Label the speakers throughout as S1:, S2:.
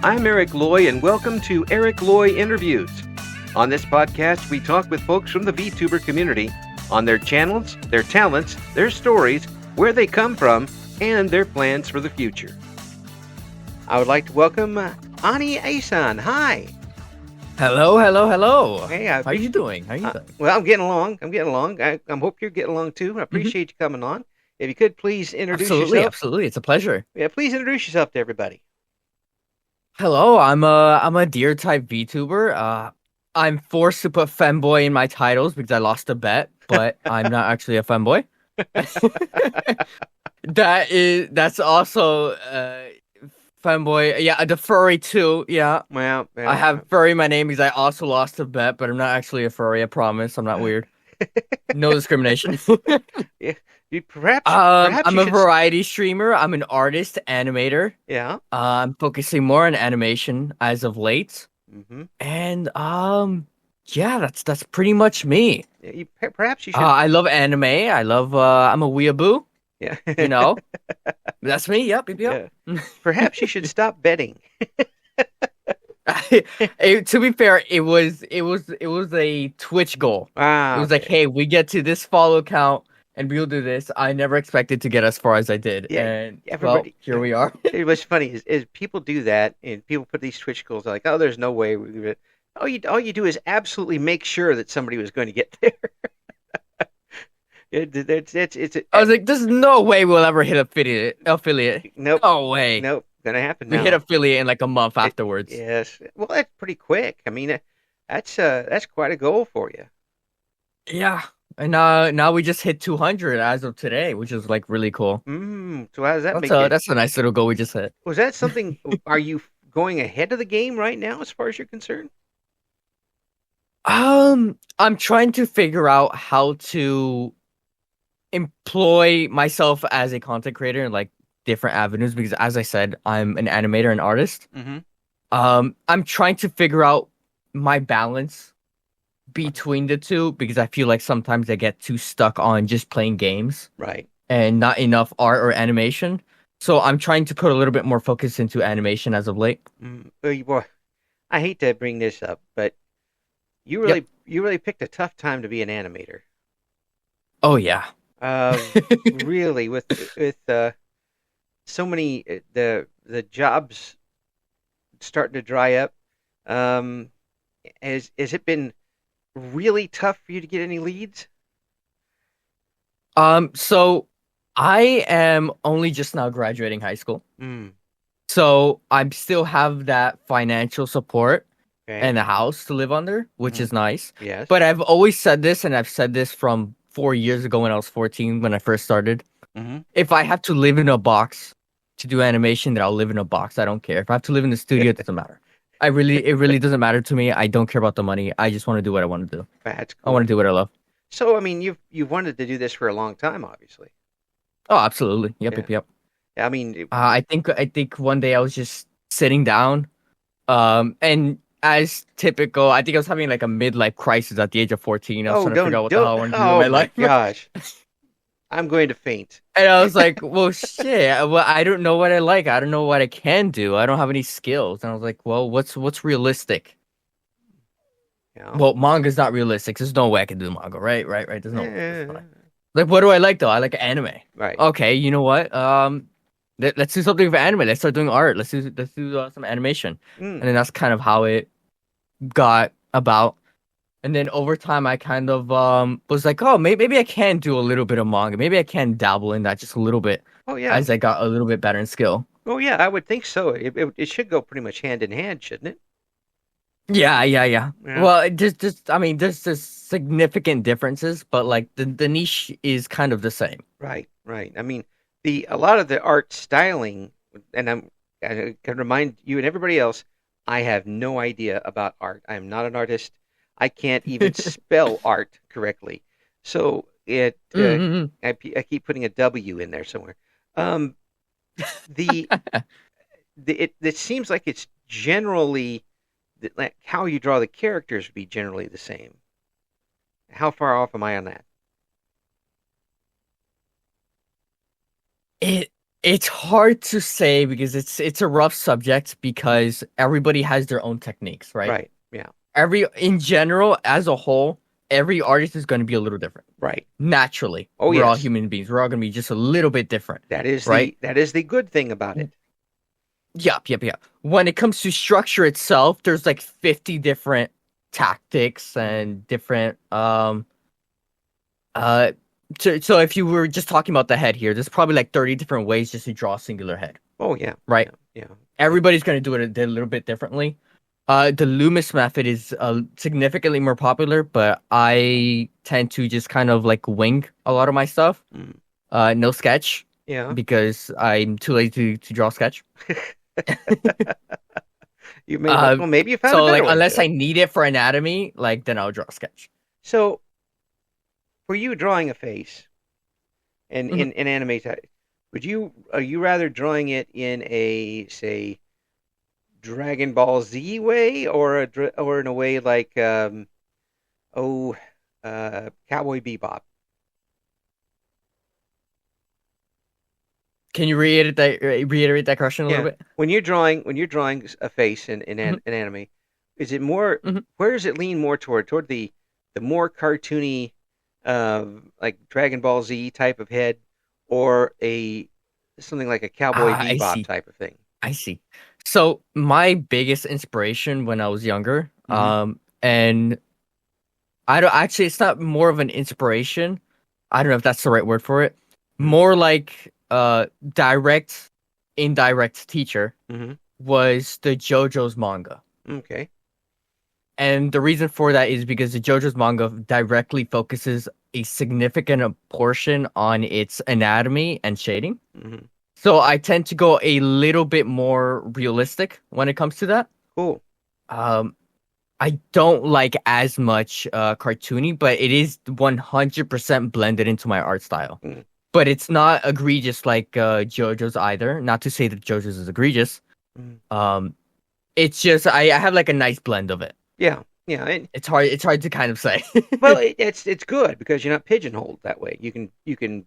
S1: I'm Eric Loy, and welcome to Eric Loy Interviews. On this podcast, we talk with folks from the VTuber community on their channels, their talents, their stories, where they come from, and their plans for the future. I would like to welcome Ani Asan. Hi.
S2: Hello.
S1: Hey,
S2: How are you doing?
S1: Well, I'm getting along. I hope you're getting along too. I appreciate you coming on. If you could please introduce yourself.
S2: Absolutely. It's a pleasure.
S1: Yeah, please introduce yourself to everybody.
S2: Hello, I'm a deer type VTuber. I'm forced to put femboy in my titles because I lost a bet, but I'm not actually a femboy. That's also femboy. Yeah, the furry too. Yeah.
S1: Well,
S2: I have furry in my name because I also lost a bet, but I'm not actually a furry. I promise. I'm not weird. No discrimination.
S1: Yeah. Perhaps
S2: I'm
S1: you
S2: a
S1: should...
S2: variety streamer. I'm an artist, animator.
S1: Yeah.
S2: I'm focusing more on animation as of late.
S1: Mm-hmm.
S2: And yeah, that's pretty much me.
S1: Yeah, perhaps you should.
S2: I love anime. I'm a weeaboo.
S1: Yeah.
S2: You know, that's me. Yep.
S1: Yeah. Perhaps you should stop betting.
S2: To be fair, it was a Twitch goal.
S1: Ah,
S2: it was like, hey, we get to this follow count. And we'll do this. I never expected to get as far as I did.
S1: Yeah,
S2: and
S1: everybody,
S2: well, here we are.
S1: What's funny is people do that, and people put these Twitch goals like, oh, there's no way. All you do is absolutely make sure that somebody was going to get there.
S2: I was like, there's no way we'll ever hit affiliate.
S1: Nope.
S2: No way.
S1: Nope. Gonna happen
S2: now. We hit affiliate in like a month afterwards.
S1: Yes. Well, that's pretty quick. I mean, that's quite a goal for you.
S2: Yeah. And now we just hit 200 as of today, which is like really cool.
S1: So how does that make
S2: it? That's a nice little goal we just hit.
S1: Was that something? Are you going ahead of the game right now, as far as you're concerned?
S2: I'm trying to figure out how to employ myself as a content creator in like different avenues because, as I said, I'm an animator and artist.
S1: Mm-hmm.
S2: I'm trying to figure out my balance between the two because I feel like sometimes I get too stuck on just playing games,
S1: right,
S2: and not enough art or animation. So I'm trying to put a little bit more focus into animation as of late.
S1: Well, I hate to bring this up, but you really picked a tough time to be an animator.
S2: Oh yeah,
S1: really with so many the jobs starting to dry up. Has it been really tough for you to get any leads?
S2: So I am only just now graduating high school. So I still have that financial support and a house to live under, which is nice.
S1: Yes.
S2: But I've always said this, and I've said this from 4 years ago when I was 14, when I first started.
S1: Mm-hmm.
S2: If I have to live in a box to do animation, then I'll live in a box. I don't care. If I have to live in the studio, it doesn't matter. It really doesn't matter to me. I don't care about the money. I just want to do what I want to do.
S1: That's cool.
S2: I want to do what I love.
S1: So, I mean, you've wanted to do this for a long time, obviously.
S2: Oh, absolutely. Yep.
S1: I mean,
S2: I think one day I was just sitting down, and as typical, I think I was having like a midlife crisis at the age of 14. I was trying to figure out what the hell I want to do with my life.
S1: Oh my gosh. I'm going to faint.
S2: And I was like, well, shit. Well, I don't know what I like. I don't know what I can do. I don't have any skills. And I was like, well, what's realistic?
S1: Yeah.
S2: Well, manga's not realistic. There's no way I can do manga, right? There's no way. Like, what do I like, though? I like anime.
S1: Right.
S2: Okay, you know what? Let's do something for anime. Let's start doing art. Let's do some animation. And then that's kind of how it got about. And then over time, I kind of was like, oh, maybe I can do a little bit of manga. Maybe I can dabble in that just a little bit.
S1: Oh, yeah.
S2: As I got a little bit better in skill.
S1: Oh, yeah, I would think so. It should go pretty much hand in hand, shouldn't it?
S2: Yeah. Well, there's just significant differences, but like the niche is kind of the same.
S1: Right. I mean, a lot of the art styling, and I can remind you and everybody else, I have no idea about art. I'm not an artist. I can't even spell art correctly. So I keep putting a W in there somewhere. It seems like it's generally like how you draw the characters would be generally the same. How far off am I on that?
S2: It's hard to say because it's a rough subject because everybody has their own techniques, right?
S1: Right. Yeah.
S2: In general, as a whole, every artist is going to be a little different.
S1: Right.
S2: Naturally,
S1: Oh,
S2: we're all
S1: yes.
S2: human beings. We're all going to be just a little bit different,
S1: That is
S2: right?
S1: the good thing about it.
S2: Yep. When it comes to structure itself, there's like 50 different tactics and different so if you were just talking about the head here, there's probably like 30 different ways just to draw a singular head.
S1: Oh yeah.
S2: Right?
S1: Yeah.
S2: Everybody's going to do it a little bit differently. The Loomis method is significantly more popular, but I tend to just kind of like wing a lot of my stuff. No sketch.
S1: Yeah.
S2: Because I'm too lazy to draw sketch.
S1: You may well, maybe you found a better
S2: like
S1: way
S2: unless I need it for anatomy, like then I'll draw a sketch.
S1: So for you drawing a face in anime, are you rather drawing it in a, say, Dragon Ball Z way, or in a way like Cowboy Bebop?
S2: Can you reiterate that question a little bit?
S1: When you're drawing a face in anime, is it more where does it lean more toward the more cartoony like Dragon Ball Z type of head, or something like a Cowboy Bebop type of thing?
S2: I see. So my biggest inspiration when I was younger, and I don't actually, it's not more of an inspiration. I don't know if that's the right word for it. More like direct, indirect teacher was the JoJo's manga.
S1: Okay.
S2: And the reason for that is because the JoJo's manga directly focuses a significant portion on its anatomy and shading. So I tend to go a little bit more realistic when it comes to that.
S1: Cool.
S2: I don't like as much cartoony, but it is 100% blended into my art style. But it's not egregious like JoJo's either. Not to say that JoJo's is egregious. It's just I have like a nice blend of it.
S1: Yeah.
S2: It's hard to kind of say.
S1: Well, it's good because you're not pigeonholed that way. You can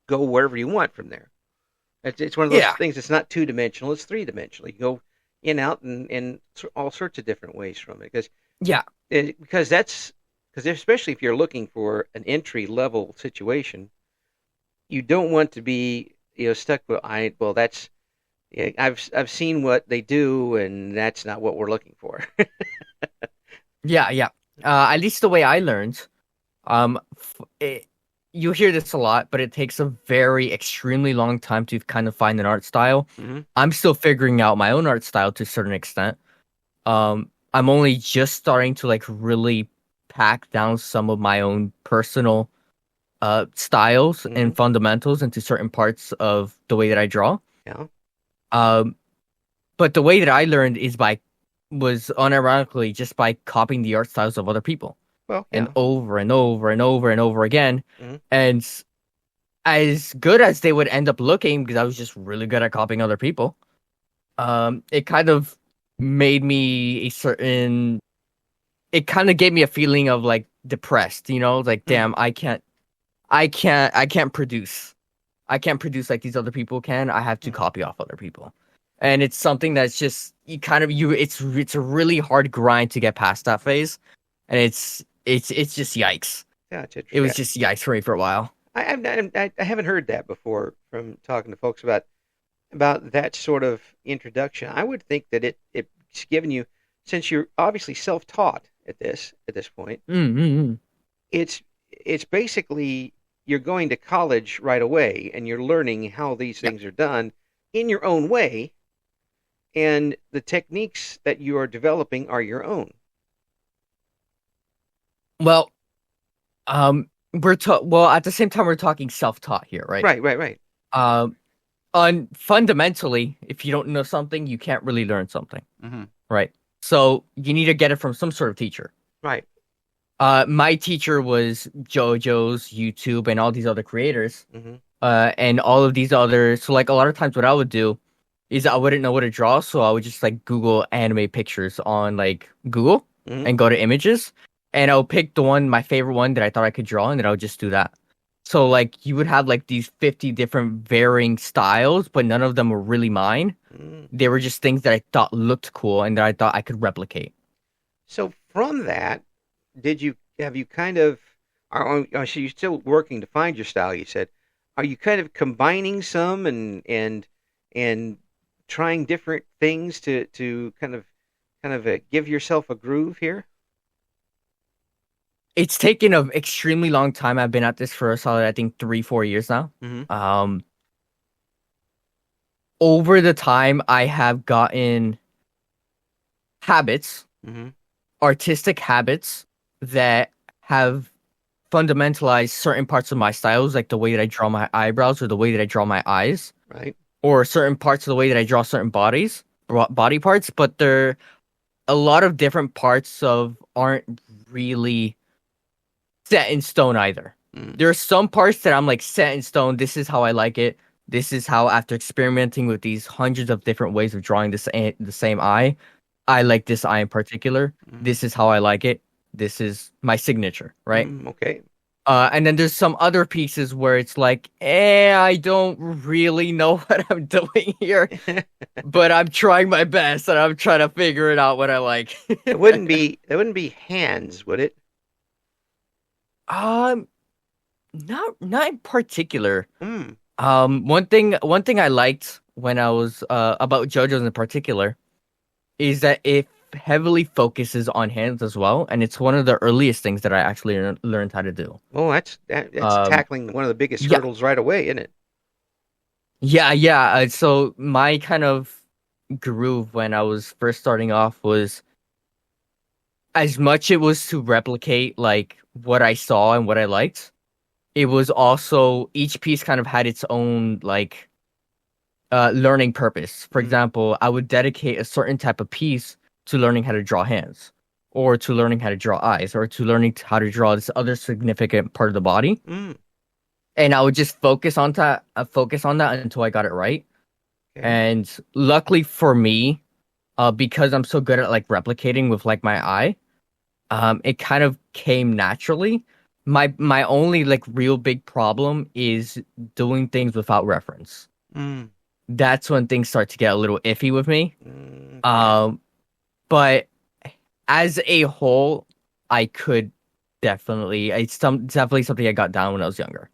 S1: go wherever you want from there. It's one of those things. It's not 2-dimensional. It's 3-dimensional. You can go in, out, and all sorts of different ways from it. Because especially if you're looking for an entry level situation, you don't want to be stuck with I've seen what they do, and that's not what we're looking for.
S2: Yeah. At least the way I learned, you hear this a lot, but it takes a very extremely long time to kind of find an art style. I'm still figuring out my own art style to a certain extent. I'm only just starting to like really pack down some of my own personal styles and fundamentals into certain parts of the way that I draw. But the way that I learned was unironically just by copying the art styles of other people. And over and over and over and over again. And as good as they would end up looking, because I was just really good at copying other people, it kind of made me it kind of gave me a feeling of like depressed, like, damn, I can't produce. I can't produce like these other people can. I have to copy off other people. And it's something that's just it's a really hard grind to get past that phase. And it's just yikes. It was just yikes for me for a while.
S1: I haven't heard that before from talking to folks about that sort of introduction. I would think that it's given you, since you're obviously self-taught at this point. It's basically you're going to college right away, and you're learning how these things are done in your own way, and the techniques that you are developing are your own.
S2: Well, at the same time we're talking self-taught here, right?
S1: Right.
S2: Fundamentally, if you don't know something, you can't really learn something, right? So you need to get it from some sort of teacher,
S1: right?
S2: My teacher was JoJo's, YouTube, and all these other creators, and all of these other. So like a lot of times, what I would do is I wouldn't know what to draw, so I would just like Google anime pictures on like Google and go to images. And I'll pick my favorite one that I thought I could draw, and then I'll just do that. So like you would have like these 50 different varying styles, but none of them were really mine.
S1: Mm.
S2: They were just things that I thought looked cool and that I thought I could replicate.
S1: So from that, have you kind of so you're still working to find your style? You said, are you kind of combining some and trying different things to kind of give yourself a groove here?
S2: It's taken an extremely long time. I've been at this for a solid, I think, 3, 4 years now.
S1: Mm-hmm.
S2: Um, Over the time, I have gotten habits,
S1: Mm-hmm.
S2: artistic habits that have fundamentalized certain parts of my styles, like the way that I draw my eyebrows or the way that I draw my eyes,
S1: Right.
S2: or certain parts of the way that I draw certain body parts. But there, a lot of different parts of aren't really set in stone either.
S1: Mm.
S2: There are some parts that I'm like set in stone. This is how I like it. This is how, after experimenting with these hundreds of different ways of drawing the same eye, I like this eye in particular.
S1: Mm.
S2: This is how I like it. This is my signature, right?
S1: Okay.
S2: And then there's some other pieces where it's like, I don't really know what I'm doing here, but I'm trying my best and I'm trying to figure it out what I like.
S1: It wouldn't be hands, would it?
S2: Um, not in particular.
S1: Mm.
S2: One thing I liked when I was about JoJo's in particular is that it heavily focuses on hands as well, and it's one of the earliest things that I actually learned how to do.
S1: Well, that's
S2: Um,
S1: tackling one of the biggest
S2: yeah,
S1: hurdles right away, isn't it?
S2: yeah. So my kind of groove when I was first starting off was, as much it was to replicate like what I saw and what I liked, it was also each piece kind of had its own like learning purpose. For
S1: Mm.
S2: example, I would dedicate a certain type of piece to learning how to draw hands, or to learning how to draw eyes, or to learning how to draw this other significant part of the body.
S1: Mm.
S2: And I would just focus on that until I got it right.
S1: Okay.
S2: And luckily for me, because I'm so good at like replicating with like my eye, it kind of came naturally. My only like real big problem is doing things without reference.
S1: Mm.
S2: That's when things start to get a little iffy with me.
S1: Okay.
S2: But as a whole, I could definitely something I got down when I was younger.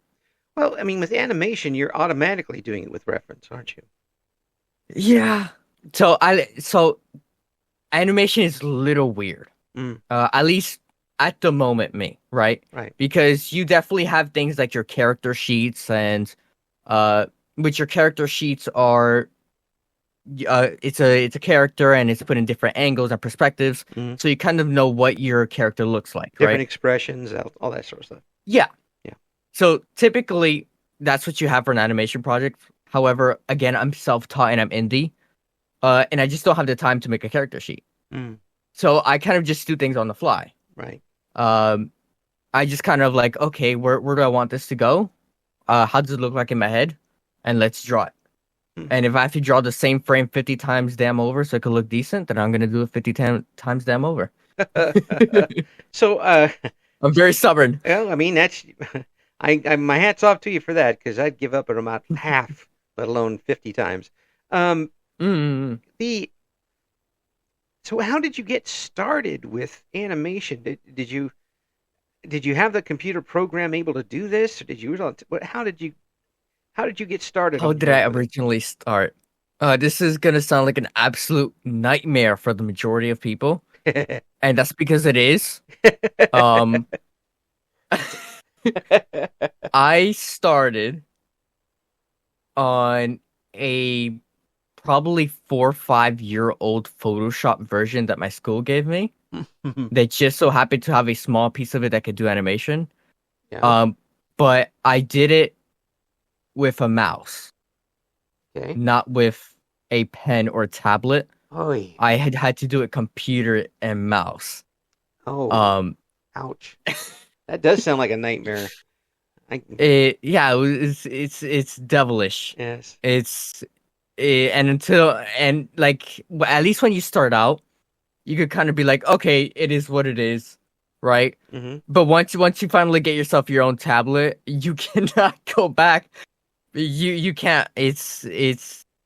S1: Well, I mean, with animation, you're automatically doing it with reference, aren't you?
S2: Yeah. So animation is a little weird.
S1: Mm.
S2: At least at the moment, me, right?
S1: Right.
S2: Because you definitely have things like your character sheets, and which your character sheets are it's a character and it's put in different angles and perspectives,
S1: Mm.
S2: so you kind of know what your character looks like,
S1: Different
S2: right?
S1: expressions, all that sort of stuff.
S2: Yeah.
S1: Yeah.
S2: So typically that's what you have for an animation project. However, again, I'm self-taught and I'm indie, and I just don't have the time to make a character sheet.
S1: Mm.
S2: So I kind of just do things on the fly.
S1: Right.
S2: Um, I just kind of like, okay, where do I want this to go? How does it look like in my head? And let's draw it.
S1: Mm.
S2: And if I have to draw the same frame 50 times damn over so it could look decent, then I'm gonna do it 50 times damn over.
S1: So,
S2: I'm very stubborn.
S1: well, I mean, that's my hat's off to you for that, because I'd give up at about half, let alone 50 times. Um,
S2: Mm.
S1: the So how did you get started with animation? Did you have the computer program able to do this, or did you how did you get started
S2: How
S1: on
S2: did
S1: board
S2: I
S1: with
S2: originally start? This is gonna sound like an absolute nightmare for the majority of people,
S1: it?
S2: and that's because it is. Um, I started on a probably 4 or 5 year old Photoshop version that my school gave me. They just so happened to have a small piece of it that could do animation.
S1: Yeah.
S2: But I did it with a mouse,
S1: Okay.
S2: not with a pen or tablet.
S1: Oh.
S2: I had to do it computer and mouse.
S1: Oh.
S2: Um,
S1: Ouch. That does sound like a nightmare.
S2: it's devilish.
S1: Yes.
S2: And like at least when you start out, you could kind of be like, okay, it is what it is. right?
S1: Mm-hmm.
S2: But once you finally get yourself your own tablet, you cannot go back. You can't. It's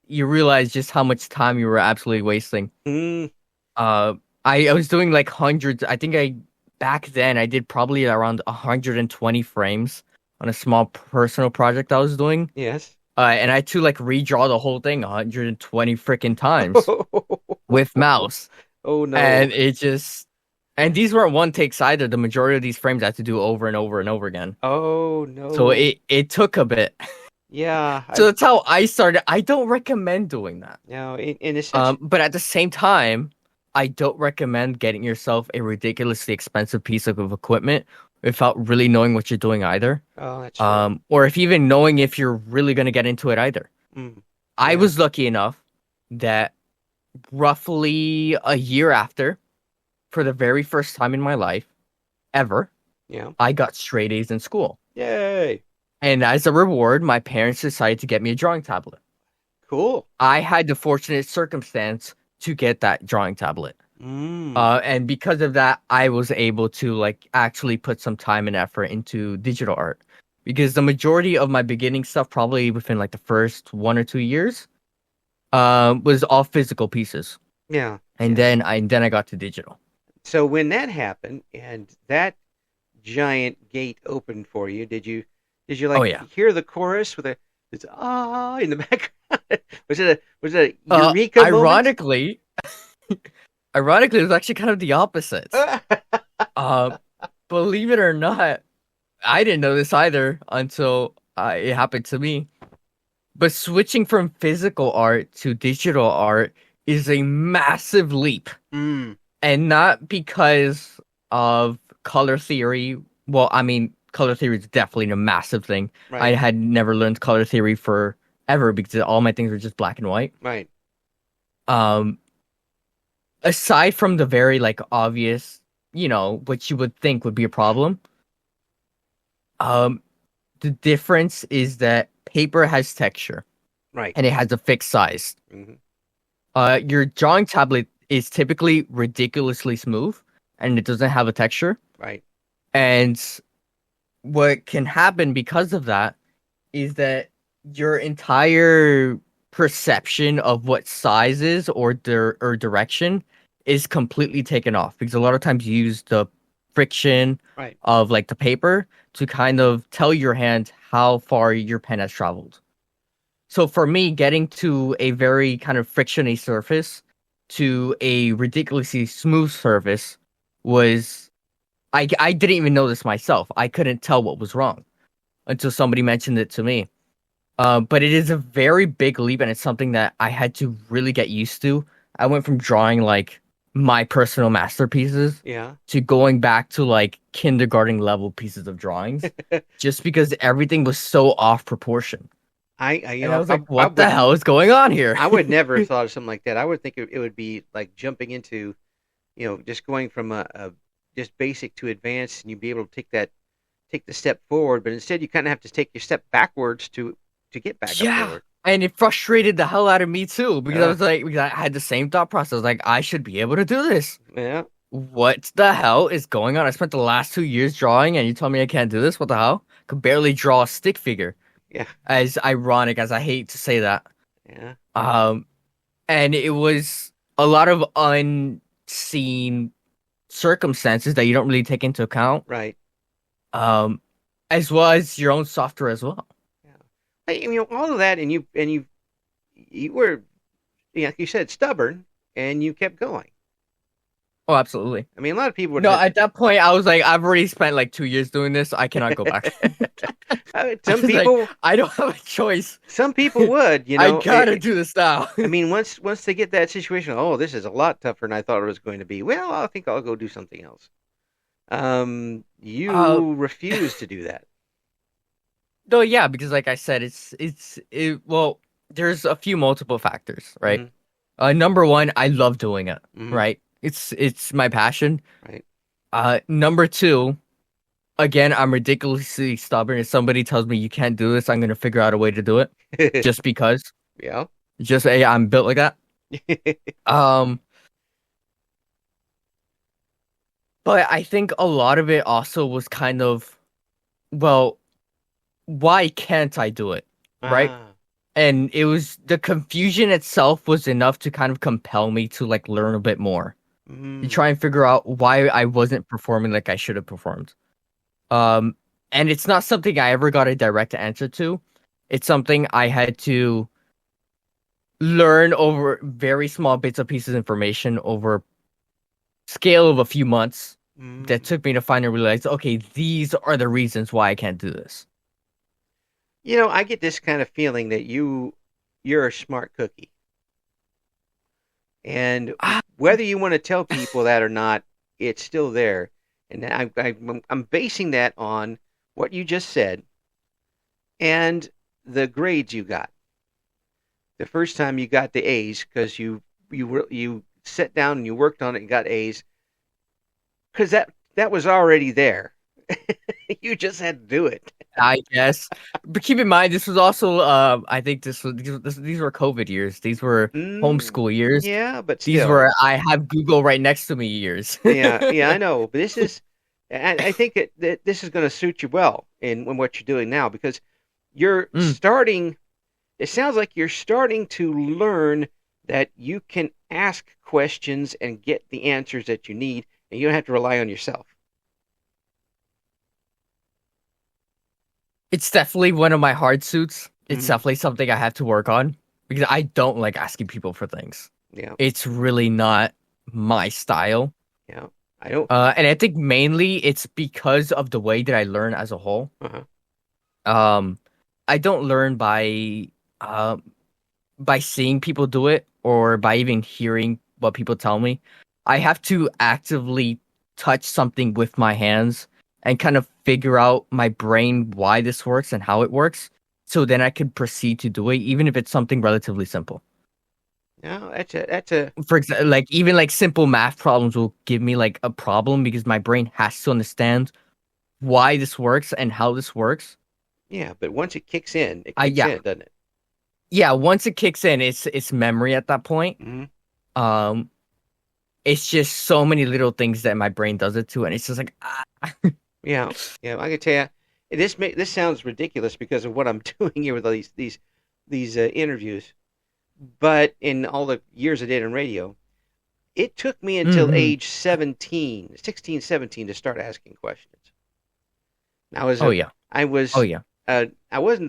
S2: you realize just how much time you were absolutely wasting.
S1: Mm.
S2: Uh, I was doing like hundreds. I think back then I did probably around 120 frames on a small personal project I was doing.
S1: Yes.
S2: And I had to like redraw the whole thing 120 freaking times with mouse.
S1: Oh no.
S2: And and these weren't one takes either. The majority of these frames I had to do over and over and over again.
S1: Oh
S2: So
S1: no.
S2: it took a bit.
S1: Yeah.
S2: So that's how I started. I don't recommend doing that.
S1: No. In a sense.
S2: But at the same time, I don't recommend getting yourself a ridiculously expensive piece of equipment without really knowing what you're doing either.
S1: Oh, that's true.
S2: Or if even knowing if you're really going to get into it either.
S1: Mm.
S2: I
S1: Yeah.
S2: was lucky enough that roughly a year after, for the very first time in my life ever,
S1: Yeah.
S2: I got straight A's in school.
S1: Yay.
S2: And as a reward, my parents decided to get me a drawing tablet.
S1: Cool.
S2: I had the fortunate circumstance to get that drawing tablet.
S1: Mm.
S2: And because of that, I was able to like actually put some time and effort into digital art. Because the majority of my beginning stuff, probably within like the first 1 or 2 years, was all physical pieces.
S1: Yeah.
S2: And then I got to digital.
S1: So when that happened and that giant gate opened for you, did you like
S2: Oh yeah.
S1: hear the chorus with it's in the background? was it a eureka moment?
S2: Ironically, it was actually kind of the opposite. Believe it or not, I didn't know this either until it happened to me. But switching from physical art to digital art is a massive leap.
S1: Mm.
S2: And not because of color theory. Well, I mean, color theory is definitely a massive thing.
S1: Right.
S2: I had never learned color theory forever because all my things were just black and white.
S1: Right.
S2: Aside from the very like obvious, what you would think would be a problem. The difference is that paper has texture.
S1: Right.
S2: And it has a fixed size.
S1: Mm-hmm.
S2: Your drawing tablet is typically ridiculously smooth and it doesn't have a texture.
S1: Right.
S2: And what can happen because of that is that your entire perception of what size is or direction is completely taken off because a lot of times you use the friction
S1: Right.
S2: of like the paper to kind of tell your hand how far your pen has traveled. So for me, getting to a very kind of frictiony surface to a ridiculously smooth surface was I didn't even know this myself. I couldn't tell what was wrong until somebody mentioned it to me. But it is a very big leap, and it's something that I had to really get used to. I went from drawing like my personal masterpieces to going back to like kindergarten level pieces of drawings just because everything was so off proportion. I was like, what the hell is going on here?
S1: I would never have thought of something like that. I would think it would be like jumping into, just going from a just basic to advanced, and you'd be able to take the step forward. But instead, you kind of have to take your step backwards to get back up forward.
S2: And it frustrated the hell out of me too because I was like, because I had the same thought process. I was like, I should be able to do this.
S1: Yeah.
S2: What the hell is going on? I spent the last 2 years drawing, and you tell me I can't do this? What the hell? Could barely draw a stick figure.
S1: Yeah.
S2: As ironic as I hate to say that.
S1: Yeah.
S2: And it was a lot of unseen circumstances that you don't really take into account.
S1: Right.
S2: As well as your own software as well.
S1: Yeah. All of that, and you were, like you said, stubborn, and you kept going.
S2: Oh, absolutely.
S1: I mean, a lot of people would.
S2: No, at that point, I was like, I've already spent like 2 years doing this. I cannot go back.
S1: Some people,
S2: like, I don't have a choice.
S1: Some people would,
S2: I gotta do this now.
S1: I mean, once they get that situation, oh, this is a lot tougher than I thought it was going to be. Well, I think I'll go do something else. You refuse to do that.
S2: No, yeah, because like I said, well, there's a few multiple factors, right? Mm-hmm. Number one, I love doing it, right? It's my passion.
S1: Right.
S2: Number two, again, I'm ridiculously stubborn. If somebody tells me you can't do this, I'm gonna figure out a way to do it. Just because.
S1: Yeah.
S2: Just I'm built like that. But I think a lot of it also was kind of, well, why can't I do it? Right?
S1: Ah.
S2: And it was the confusion itself was enough to kind of compel me to like learn a bit more, to
S1: Mm.
S2: try and figure out why I wasn't performing like I should have performed. Um, and it's not something I ever got a direct answer to. It's something I had to learn over very small bits of pieces of information over scale of a few months that
S1: Mm.
S2: took me to finally realize, okay, these are the reasons why I can't do this.
S1: I get this kind of feeling that you're a smart cookie. And
S2: Ah,
S1: whether you want to tell people that or not, it's still there. And I'm basing that on what you just said and the grades you got. The first time you got the A's because you sat down and you worked on it and got A's because that was already there. You just had to do it.
S2: I guess, but keep in mind this was also, I think these were COVID years. These were homeschool years.
S1: Yeah, but
S2: These
S1: still.
S2: were I have Google right next to me years.
S1: Yeah, yeah, I know. But I think that this is going to suit you well in what you're doing now because you're
S2: Mm.
S1: starting. It sounds like you're starting to learn that you can ask questions and get the answers that you need, and you don't have to rely on yourself.
S2: It's definitely one of my hard suits. It's
S1: Mm,
S2: definitely something I have to work on because I don't like asking people for things.
S1: yeah,
S2: It's really not my style.
S1: yeah. I don't.
S2: And I think mainly it's because of the way that I learn as a whole.
S1: Uh-huh.
S2: Um, I don't learn uh, by seeing people do it or by even hearing what people tell me. I have to actively touch something with my hands and kind of figure out my brain why this works and how it works. So then I can proceed to do it, even if it's something relatively simple.
S1: No, that's a.
S2: For example, like even like simple math problems will give me like a problem because my brain has to understand why this works and how this works.
S1: Yeah, but once it kicks in,
S2: Yeah,
S1: doesn't it?
S2: yeah. Once it kicks in, it's memory at that point.
S1: Hmm.
S2: Um, it's just so many little things that my brain does it to, and it's just like
S1: Yeah, yeah. I can tell you, this sounds ridiculous because of what I'm doing here with all these interviews. But in all the years I did in radio, it took me until
S2: mm-hmm.
S1: age 17, 16, 17 to start asking questions. I was
S2: Oh
S1: a,
S2: yeah,
S1: I
S2: oh
S1: was,
S2: yeah.
S1: I wasn't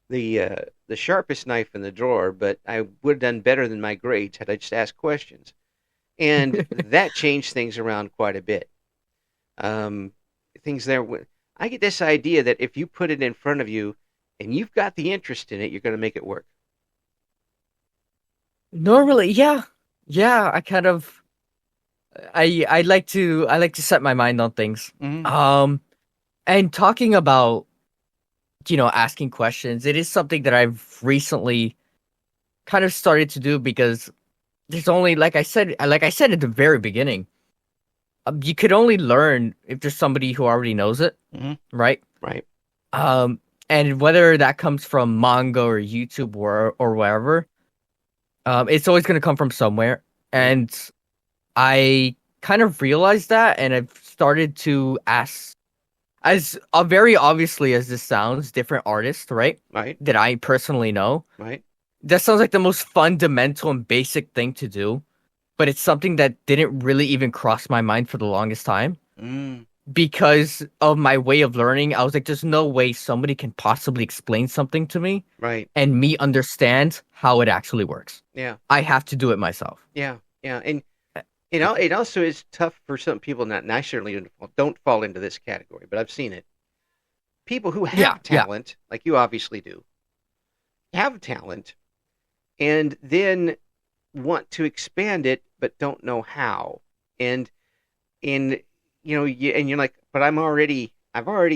S1: the sharpest knife in the drawer, but I would have done better than my grades had I just asked questions, and that changed things around quite a bit. Um, things there. I get this idea that if you put it in front of you, and you've got the interest in it, you're going to make it work.
S2: Normally, yeah, yeah. I kind of I like to set my mind on things.
S1: Mm-hmm.
S2: And talking about asking questions, it is something that I've recently kind of started to do because there's only like I said at the very beginning, you could only learn if there's somebody who already knows it,
S1: Mm-hmm.
S2: right?
S1: Right.
S2: Um, and whether that comes from manga or YouTube or wherever, it's always going to come from somewhere.
S1: Right.
S2: And I kind of realized that, and I've started to ask, as very obviously as this sounds, different artists, right?
S1: Right.
S2: That I personally know.
S1: Right.
S2: That sounds like the most fundamental and basic thing to do, but it's something that didn't really even cross my mind for the longest time.
S1: Mm.
S2: Because of my way of learning, I was like, there's no way somebody can possibly explain something to me
S1: Right.
S2: and me understand how it actually works.
S1: Yeah.
S2: I have to do it myself.
S1: Yeah. Yeah. And it also is tough for some people. Not, and I certainly don't fall into this category, but I've seen it. People who
S2: Yeah,
S1: have
S2: yeah.
S1: talent, like you obviously do, have talent, and then want to expand it, but don't know how. And and you're like, but I've already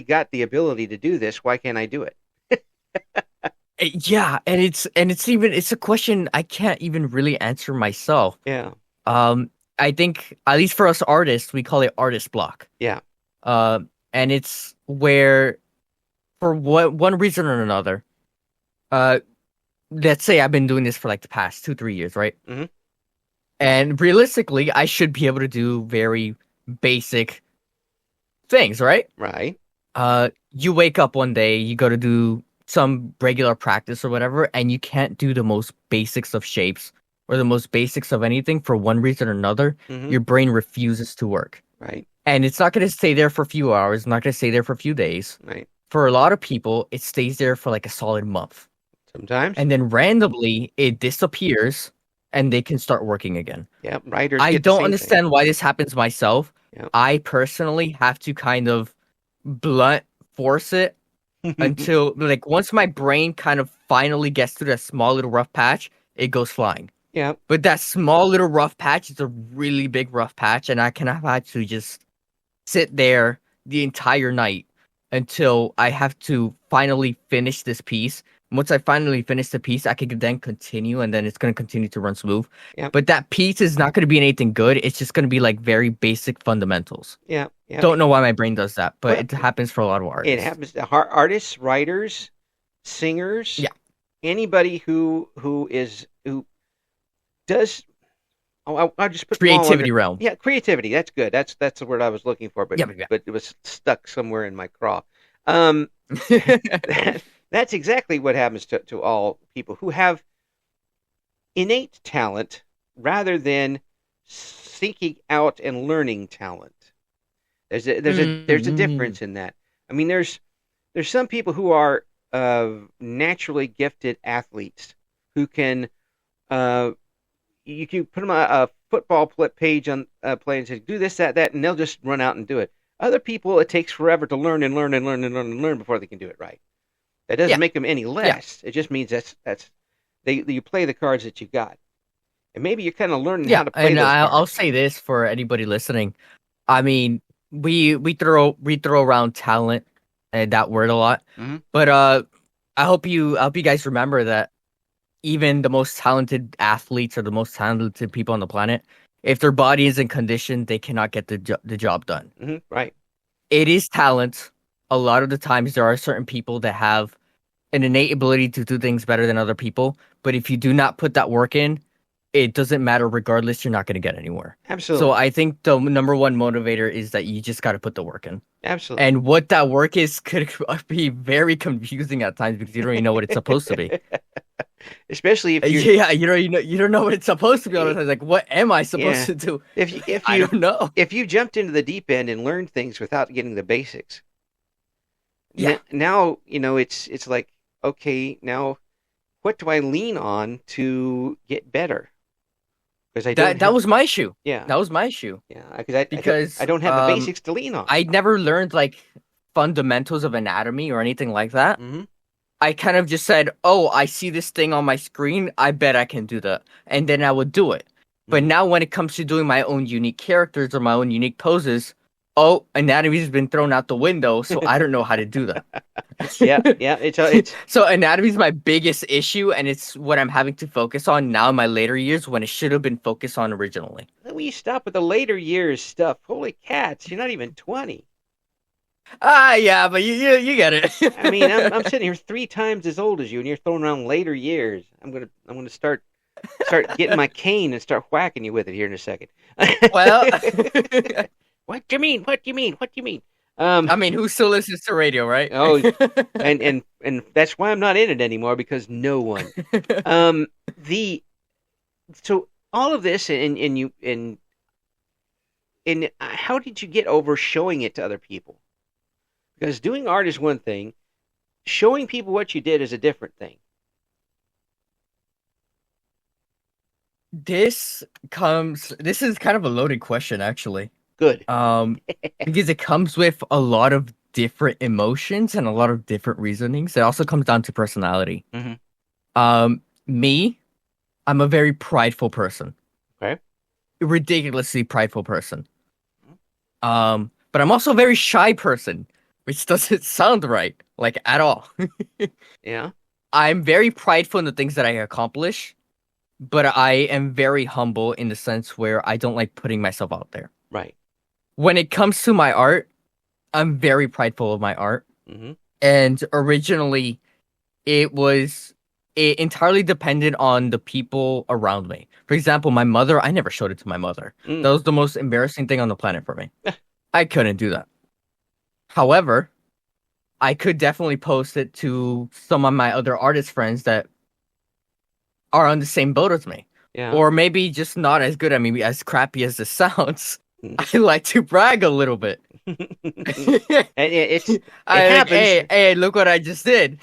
S1: got the ability to do this. Why can't I do it?
S2: Yeah, and it's a question I can't even really answer myself.
S1: Yeah.
S2: Um, I think at least for us artists, we call it artist block.
S1: Yeah.
S2: Uh, and it's where for one reason or another, uh, let's say I've been doing this for like the past 2, 3 years, right?
S1: Mm-hmm.
S2: And realistically, I should be able to do very basic things, right?
S1: Right.
S2: You wake up one day, you go to do some regular practice or whatever, and you can't do the most basics of shapes or the most basics of anything for one reason or another.
S1: Mm-hmm.
S2: Your brain refuses to work.
S1: Right.
S2: And it's not going to stay there for a few hours, it's not going to stay there for a few days.
S1: Right.
S2: For a lot of people, it stays there for like a solid month.
S1: Sometimes.
S2: And then randomly it disappears and they can start working again.
S1: Yeah, writers
S2: I
S1: get the
S2: don't
S1: same
S2: understand
S1: thing.
S2: why this happens myself.
S1: Yeah.
S2: I personally have to kind of blunt force it until like once my brain kind of finally gets to that small little rough patch, it goes flying.
S1: Yeah.
S2: But that small little rough patch is a really big rough patch, and I can have had to just sit there the entire night until I have to finally finish this piece. Once I finally finish the piece, I can then continue, and then it's going to continue to run smooth.
S1: Yeah.
S2: But that piece is not going to be anything good. It's just going to be like very basic fundamentals.
S1: Yeah. Yeah.
S2: Don't know why my brain does that, but
S1: Well,
S2: it happens for a lot of artists.
S1: It happens to artists, writers, singers.
S2: Yeah.
S1: Anybody who does. Oh, I'll just put them all
S2: Creativity
S1: under-
S2: realm.
S1: Yeah, creativity. That's good. That's the word I was looking for, but
S2: Yeah.
S1: but it was stuck somewhere in my craw. That's exactly what happens to all people who have innate talent rather than seeking out and learning talent. There's a difference in that. I mean, there's some people who are naturally gifted athletes who can you can put them a football page on play and say do this that and they'll just run out and do it. Other people, it takes forever to learn before they can do it right. That doesn't make them any less. Yeah. It just means that's you play the cards that you got, and maybe you're kind of learning how to play those cards.
S2: I'll say this for anybody listening. I mean, we throw around talent and that word a lot, but I hope you guys remember that even the most talented athletes or the most talented people on the planet, if their body isn't conditioned, they cannot get the job done.
S1: Mm-hmm. Right.
S2: It is talent. A lot of the times there are certain people that have an innate ability to do things better than other people. But if you do not put that work in, it doesn't matter. Regardless, you're not going to get anywhere.
S1: Absolutely.
S2: So I think the number one motivator is that you just got to put the work in.
S1: Absolutely.
S2: And what that work is could be very confusing at times because you don't even know what it's supposed to be.
S1: Especially if you
S2: you don't know what it's supposed to be all the time. Like, what am I supposed to do? I don't know.
S1: If you jumped into the deep end and learned things without getting the basics, now it's like, okay, now what do I lean on to get better? Because
S2: that was my issue.
S1: Yeah,
S2: that was my issue.
S1: Yeah, because I don't have the basics to lean on.
S2: I never learned like fundamentals of anatomy or anything like that.
S1: Mm-hmm.
S2: I kind of just said, oh, I see this thing on my screen. I bet I can do that. And then I would do it. Mm-hmm. But now when it comes to doing my own unique characters or my own unique poses, anatomy has been thrown out the window. So I don't know how to do that.
S1: Yeah. It's
S2: So anatomy is my biggest issue. And it's what I'm having to focus on now in my later years when it should have been focused on originally.
S1: We stop with the later years stuff. Holy cats. You're not even 20.
S2: Yeah, but you get it.
S1: I mean, I'm sitting here 3 times as old as you, and you're throwing around later years. I'm gonna start getting my cane and start whacking you with it here in a second.
S2: Well,
S1: what do you mean? What do you mean? What do you mean?
S2: I mean, who still listens to radio, right?
S1: Oh, and that's why I'm not in it anymore because no one. So all of this and how did you get over showing it to other people? Because doing art is one thing, showing people what you did is a different thing.
S2: This is kind of a loaded question, actually.
S1: Good.
S2: Because it comes with a lot of different emotions and a lot of different reasonings. It also comes down to personality.
S1: Mm-hmm.
S2: Me, I'm a very prideful person.
S1: Okay.
S2: A ridiculously prideful person. But I'm also a very shy person. Which doesn't sound right, like, at all.
S1: Yeah.
S2: I'm very prideful in the things that I accomplish, but I am very humble in the sense where I don't like putting myself out there.
S1: Right.
S2: When it comes to my art, I'm very prideful of my art.
S1: Mm-hmm.
S2: And originally, it was it entirely depended on the people around me. For example, my mother, I never showed it to my mother. That was the most embarrassing thing on the planet for me. I couldn't do that. However, I could definitely post it to some of my other artist friends that are on the same boat as me.
S1: Yeah.
S2: Or maybe just not as good. I mean, as crappy as this sounds, I like to brag a little bit.
S1: It
S2: like,
S1: happens.
S2: Hey, look what I just did.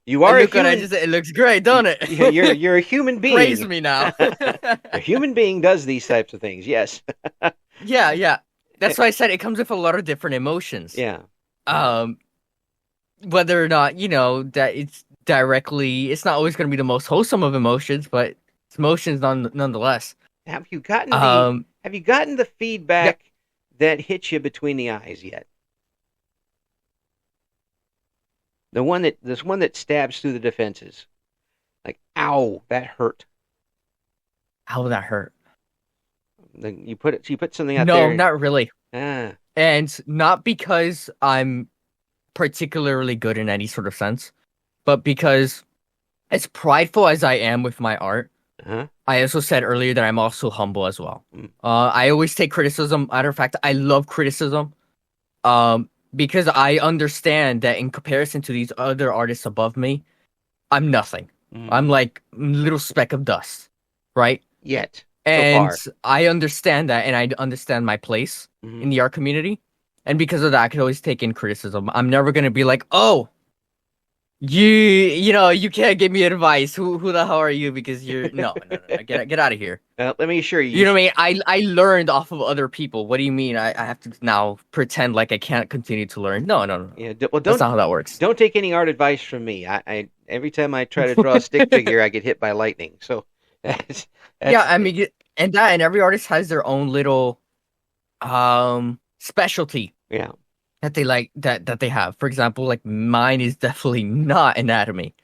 S1: You are a
S2: look
S1: human.
S2: What I just did. It looks great, don't it?
S1: You're a human being.
S2: Praise me now.
S1: A human being does these types of things. Yes.
S2: Yeah. That's why I said it comes with a lot of different emotions.
S1: Yeah.
S2: Whether or not, that it's not always going to be the most wholesome of emotions, but it's emotions nonetheless.
S1: Have you gotten the feedback that hits you between the eyes yet? This one that stabs through the defenses. Like, ow, that hurt.
S2: How that hurt?
S1: You put something out there.
S2: No, not really.
S1: Ah.
S2: And not because I'm particularly good in any sort of sense, but because as prideful as I am with my art, I also said earlier that I'm also humble as well. I always take criticism. Matter of fact, I love criticism. Because I understand that in comparison to these other artists above me, I'm nothing. I'm like a little speck of dust, right?
S1: Yet.
S2: And
S1: so far.
S2: I understand that, and I understand my place in the art community. And because of that, I could always take in criticism. I'm never going to be like, oh, you can't give me advice. Who the hell are you? Because you're no. Get out of here.
S1: Let me assure you.
S2: You know what I mean? I learned off of other people. What do you mean? I have to now pretend like I can't contincontinue to learn? No.
S1: Yeah,
S2: that's not how that works.
S1: Don't take any art advice from me. I every time I try to draw a stick figure, I get hit by lightning. So that's
S2: yeah. I mean, and every artist has their own little specialty.
S1: Yeah.
S2: That they like that they have. For example, like mine is definitely not anatomy,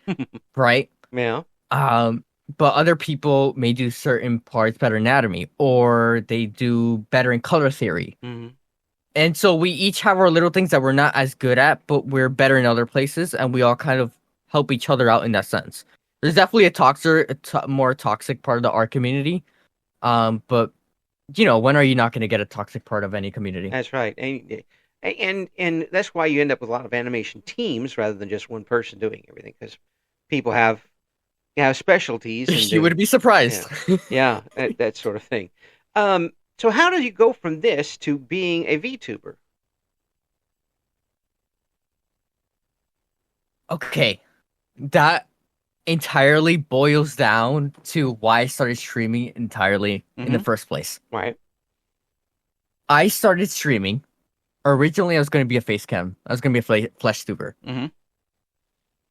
S2: right?
S1: Yeah.
S2: But other people may do certain parts better anatomy, or they do better in color theory. And so we each have our little things that we're not as good at, but we're better in other places, and we all kind of help each other out in that sense. There's definitely a more toxic part of the art community, but when are you not going to get a toxic part of any community?
S1: That's right. And that's why you end up with a lot of animation teams rather than just one person doing everything, because people have specialties. And
S2: you would be surprised.
S1: Yeah, that sort of thing. So how did you go from this to being a VTuber?
S2: Okay, that entirely boils down to why I started streaming entirely in the first place.
S1: Right.
S2: I started streaming. Originally, I was going to be a face cam. I was going to be a flesh tuber.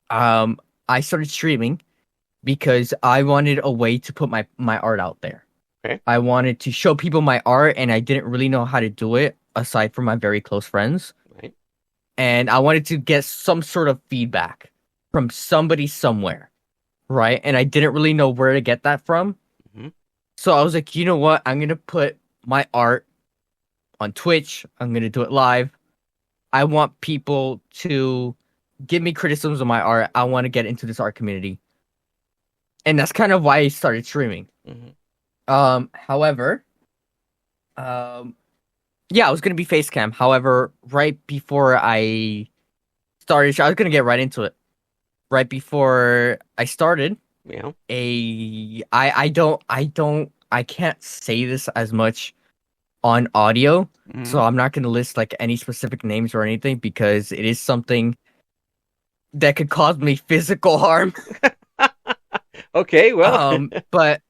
S2: I started streaming because I wanted a way to put my art out there.
S1: Okay.
S2: I wanted to show people my art, and I didn't really know how to do it aside from my very close friends.
S1: Right.
S2: And I wanted to get some sort of feedback from somebody somewhere, right? And I didn't really know where to get that from. So I was like, you know what? I'm going to put my art on Twitch. I'm going to do it live. I want people to give me criticisms of my art. I want to get into this art community. And that's kind of why I started streaming. However, yeah, I was going to be face cam. However, right before I started, I was going to get right into it. Right before I started, I can't say this as much on audio, so I'm not going to list like any specific names or anything, because it is something that could cause me physical harm.
S1: Okay, well,
S2: but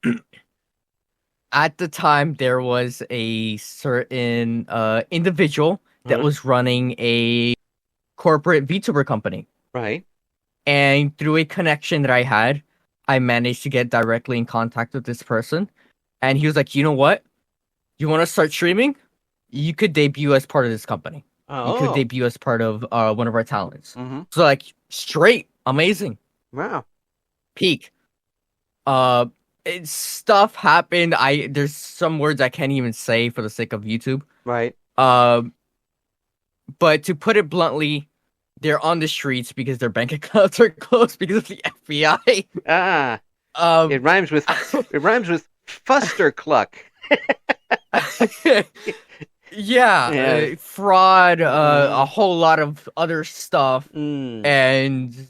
S2: at the time there was a certain individual that was running a corporate VTuber company.
S1: Right.
S2: And through a connection that I had, I managed to get directly in contact with this person. And he was like, you know what? You want to start streaming? You could debut as part of this company. You could debut as part of one of our talents. So like, straight, amazing.
S1: Wow.
S2: Peak. Stuff happened. There's some words I can't even say for the sake of YouTube.
S1: Right.
S2: But to put it bluntly, they're on the streets because their bank accounts are closed because of the FBI.
S1: Ah,
S2: Um,
S1: it rhymes with Fustercluck. Yeah.
S2: fraud, a whole lot of other stuff,
S1: Mm.
S2: and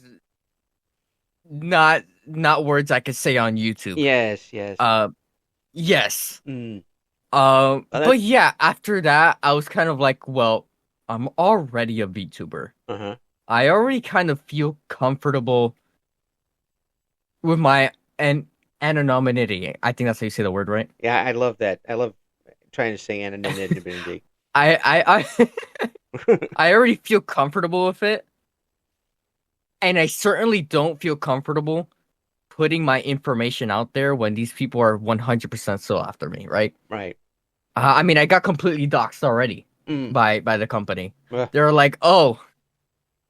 S2: not words I could say on YouTube.
S1: Yes, yes.
S2: Yes.
S1: Mm.
S2: But yeah, after that, I was kind of like, well, I'm already a VTuber.
S1: Uh-huh.
S2: I already kind of feel comfortable with my anonymity. I think that's how you say the word, right?
S1: Yeah, I love that. I love trying to say anonymity.
S2: I I already feel comfortable with it, and I certainly don't feel comfortable putting my information out there when these people are 100% still after me, right?
S1: Right.
S2: I mean, I got completely doxxed already
S1: Mm.
S2: by the company. They're like, "Oh,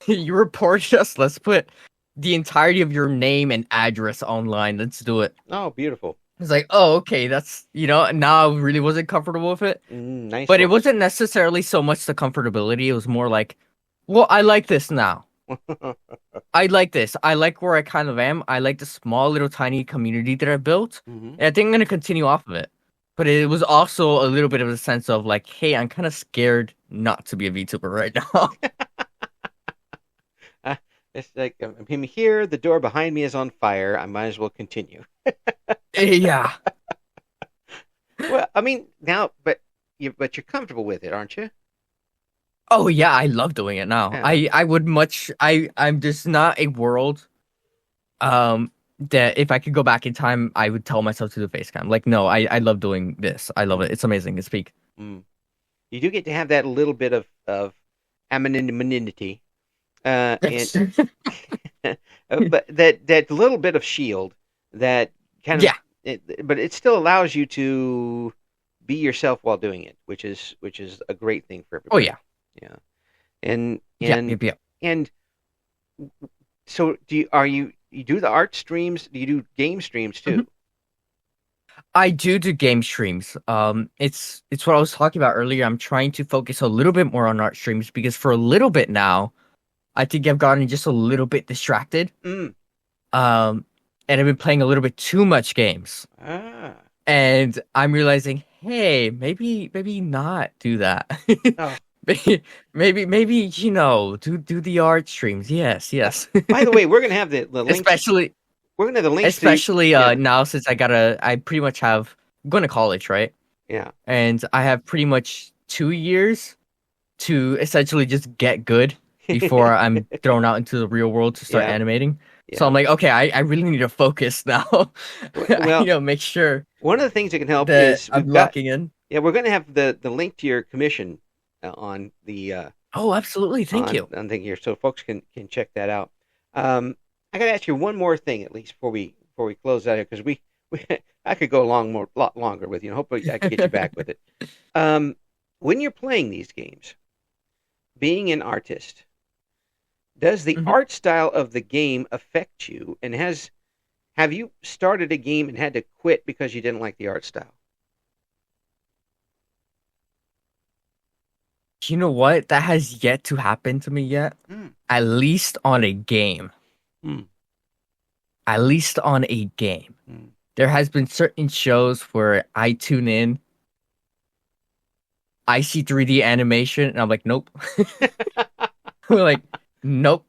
S2: you reported us. Let's put the entirety of your name and address online. Let's do it."
S1: Oh, beautiful.
S2: It's like, "Oh, okay, that's, now I really wasn't comfortable with it."
S1: Nice.
S2: But it wasn't necessarily so much the comfortability. It was more like, well, I like this now. I like this. I like where I kind of am. I like the small little tiny community that I built. And I think I'm going to continue off of it. But it was also a little bit of a sense of like, hey, I'm kind of scared not to be a VTuber right now.
S1: It's like, I'm here. The door behind me is on fire. I might as well continue.
S2: Yeah.
S1: Well, I mean, now, but you're comfortable with it, aren't you?
S2: Oh yeah, I love doing it now.
S1: Yeah.
S2: I would much I'm just not a world that if I could go back in time, I would tell myself to do face cam. Like, no, I love doing this. I love it. It's amazing. It's peak.
S1: You do get to have that little bit of anonymity, and but that little bit of shield that kind of but it still allows you to be yourself while doing it, which is a great thing for everybody.
S2: Oh yeah.
S1: Yeah. And so you do the art streams? Do you do game streams too?
S2: Mm-hmm. I do game streams. It's what I was talking about earlier. I'm trying to focus a little bit more on art streams because for a little bit now, I think I've gotten just a little bit distracted. And I've been playing a little bit too much games. And I'm realizing, hey, maybe not do that. Maybe do the art streams. Yes.
S1: By the way, we're gonna have the links. We're gonna have the links.
S2: Especially now since I pretty much have I'm going to college, right?
S1: Yeah.
S2: And I have pretty much 2 years to essentially just get good before I'm thrown out into the real world to start animating. Yeah. So I'm like, okay, I really need to focus now.
S1: Well,
S2: make sure.
S1: One of the things that can help is
S2: I'm locking in.
S1: Yeah, we're going to have the link to your commission on the.
S2: Oh, absolutely! Thank you.
S1: On thing here, so folks can check that out. I got to ask you one more thing, at least before we close out here, because we I could go a lot longer with you. And hopefully, I can get you back with it. When you're playing these games, being an artist, does the art style of the game affect you? And have you started a game and had to quit because you didn't like the art style?
S2: You know what? That has yet to happen to me yet. At least on a game. At least on a game. There has been certain shows where I tune in, I see 3D animation, and I'm like, nope. We're like, nope.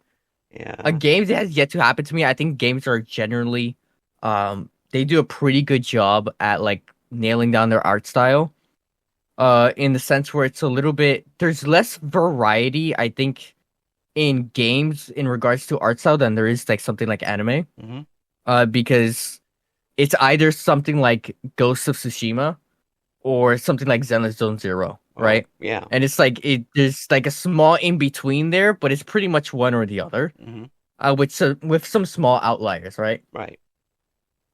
S1: Yeah.
S2: A game that has yet to happen to me. I think games are generally, they do a pretty good job at like nailing down their art style. In the sense where it's a little bit, there's less variety, I think, in games in regards to art style than there is like something like anime. Because it's either something like Ghost of Tsushima or something like Zenless Zone Zero, right?
S1: Yeah.
S2: And it's like there's like a small in between there, but it's pretty much one or the other. With some small outliers, right?
S1: Right.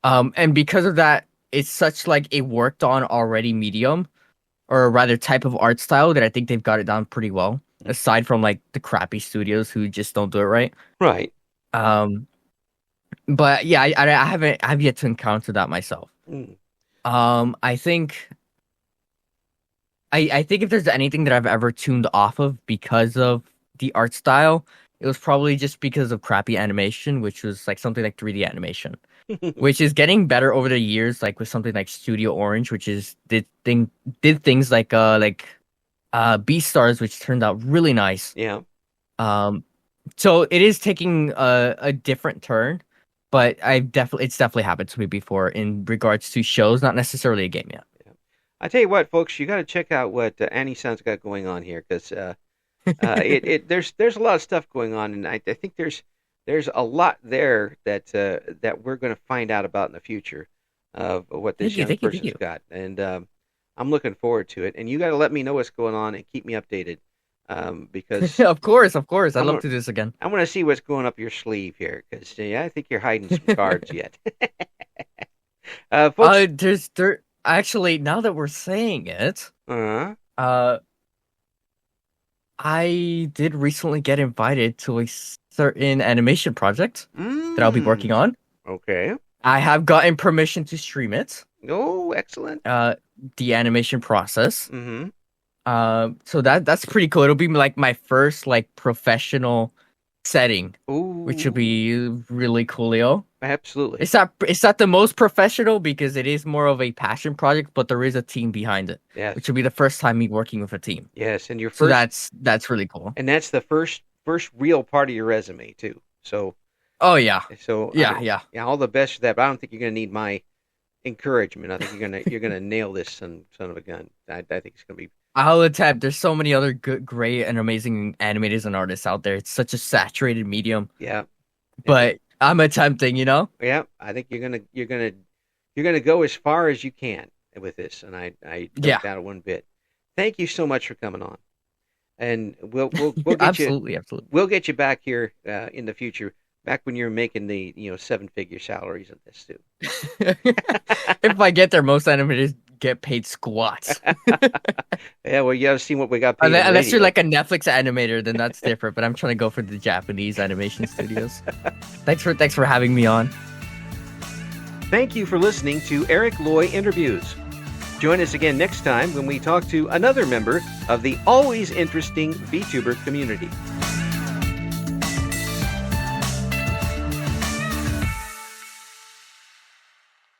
S2: And because of that, it's such like a worked on already medium, or rather type of art style, that I think they've got it down pretty well. Aside from like the crappy studios who just don't do it right.
S1: Right.
S2: But yeah, I've yet to encounter that myself. I think if there's anything that I've ever tuned off of because of the art style, it was probably just because of crappy animation, which was like something like 3D animation, which is getting better over the years, like with something like Studio Orange, which is did things like Beastars, which turned out really nice.
S1: Yeah.
S2: So it is taking a different turn, but it's definitely happened to me before in regards to shows, not necessarily a game yet.
S1: Yeah. I tell you what, folks, you got to check out what Annie-san's got going on here, because there's a lot of stuff going on, and I think there's a lot there that we're going to find out about in the future of what this young person's got, and I'm looking forward to it. And you got to let me know what's going on and keep me updated, because
S2: of course, I'd love to do this again.
S1: I want to see what's going up your sleeve here, because I think you're hiding some cards yet.
S2: Folks, there actually, now that we're saying it, I did recently get invited to a certain animation project that I'll be working on.
S1: Okay.
S2: I have gotten permission to stream it.
S1: Oh, excellent.
S2: The animation process.
S1: Mm-hmm.
S2: So that's pretty cool. It'll be like my first like professional setting, which will be really coolio.
S1: Absolutely.
S2: It's not the most professional because it is more of a passion project, but there is a team behind it.
S1: Yes.
S2: Which will be the first time me working with a team.
S1: Yes, and
S2: so that's really cool.
S1: And that's the first real part of your resume too. So.
S2: Oh yeah.
S1: So
S2: yeah.
S1: All the best for that. But I don't think you're gonna need my encouragement. I think you're gonna nail this son of a gun. I think it's gonna be.
S2: I'll attempt. There's so many other good, great, and amazing animators and artists out there. It's such a saturated medium.
S1: Yeah.
S2: But I'm attempting, you know.
S1: Yeah, I think you're gonna go as far as you can with this, and I don't doubt it one bit. Thank you so much for coming on, and we'll get
S2: absolutely.
S1: We'll get you back here in the future. Back when you're making the 7-figure salaries of this too.
S2: If I get there, most animators get paid squats.
S1: Yeah, well, you gotta see what we got paid.
S2: Unless you're like a Netflix animator, then that's different. But I'm trying to go for the Japanese animation studios. Thanks for having me on.
S1: Thank you for listening to Eric Loy Interviews. Join us again next time when we talk to another member of the always interesting VTuber community.